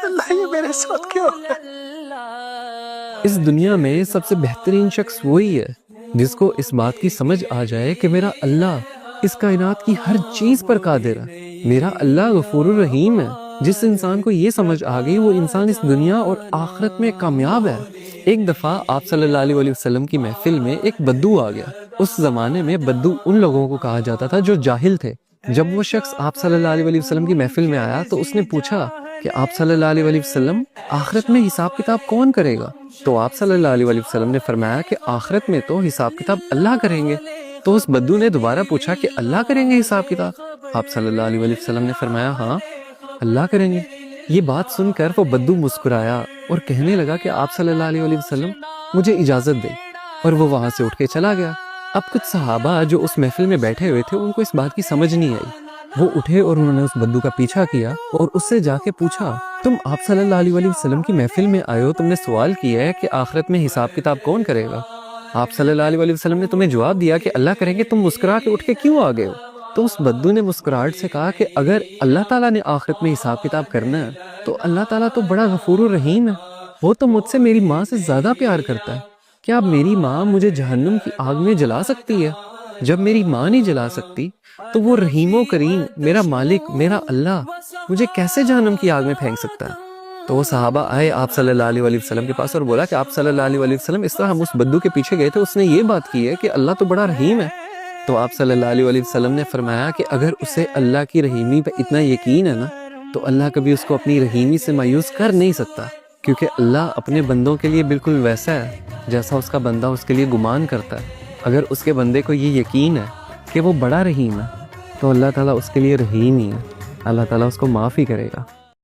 اللہ یہ میرے ساتھ کیوں ہو؟ اس دنیا میں سب سے بہترین شخص وہی ہے جس کو اس بات کی سمجھ آ جائے کہ میرا اللہ اس کائنات کی ہر چیز پر قادر ہے، میرا اللہ غفور الرحیم ہے۔ جس انسان کو یہ سمجھ آ گئی وہ انسان اس دنیا اور آخرت میں کامیاب ہے۔ ایک دفعہ آپ صلی اللہ علیہ وسلم کی محفل میں ایک بدو آ گیا۔ اس زمانے میں بدو ان لوگوں کو کہا جاتا تھا جو جاہل تھے۔ جب وہ شخص آپ صلی اللہ علیہ وسلم کی محفل میں آیا تو اس نے پوچھا کہ آپ صلی اللہ علیہ وسلم آخرت میں حساب کتاب کون کرے گا؟ تو آپ صلی اللہ علیہ وسلم نے فرمایا کہ آخرت میں تو حساب کتاب اللہ کریں گے۔ تو اس بدو نے دوبارہ پوچھا کہ اللہ کریں گے حساب کتاب؟ آپ صلی اللہ علیہ وسلم نے فرمایا ہاں اللہ کریں گے۔ یہ بات سن کر وہ بدو مسکرایا اور کہنے لگا کہ آپ صلی اللہ علیہ وسلم مجھے اجازت دیں، اور وہ وہاں سے اٹھ کے چلا گیا۔ اب کچھ صحابہ جو اس محفل میں بیٹھے ہوئے تھے ان کو اس بات کی سمجھ نہیں آئی۔ وہ اٹھے اور انہوں نے اس بدو کا پیچھا کیا اور اس سے جا کے پوچھا تم آپ صلی اللہ علیہ وسلم کی محفل میں آئے ہو، تم نے سوال کیا ہے کہ آخرت میں حساب کتاب کون کرے گا؟ آپ صلی اللہ علیہ وسلم نے تمہیں جواب دیا کہ اللہ کریں گے، تم مسکرا کے اٹھ کے کیوں آ گئے ہو؟ تو اس بدو نے مسکراہٹ سے کہا کہ اگر اللہ تعالیٰ نے آخرت میں حساب کتاب کرنا ہے تو اللہ تعالیٰ تو بڑا غفور الرحیم ہے، وہ تو مجھ سے میری ماں سے زیادہ پیار کرتا ہے۔ کیا میری ماں مجھے جہنم کی آگ میں جلا سکتی ہے؟ جب میری ماں نہیں جلا سکتی تو وہ رحیم و کریم میرا مالک میرا اللہ مجھے کیسے جہنم کی آگ میں پھینک سکتا ہے؟ تو وہ صحابہ آئے آپ صلی اللہ علیہ وسلم کے پاس اور بولا کہ آپ صلی اللہ علیہ وسلم اس طرح ہم اس بدو کے پیچھے گئے تھے، اس نے یہ بات کی ہے کہ اللہ تو بڑا رحیم ہے۔ تو آپ صلی اللہ علیہ وسلم نے فرمایا کہ اگر اسے اللہ کی رحیمی پہ اتنا یقین ہے نا تو اللہ کبھی اس کو اپنی رحیمی سے مایوس کر نہیں سکتا، کیونکہ اللہ اپنے بندوں کے لیے بالکل ویسا ہے جیسا اس کا بندہ اس کے لیے گمان کرتا ہے۔ اگر اس کے بندے کو یہ یقین ہے کہ وہ بڑا رحیم ہے تو اللہ تعالیٰ اس کے لیے رحیم ہی ہے، اللہ تعالیٰ اس کو معاف ہی کرے گا۔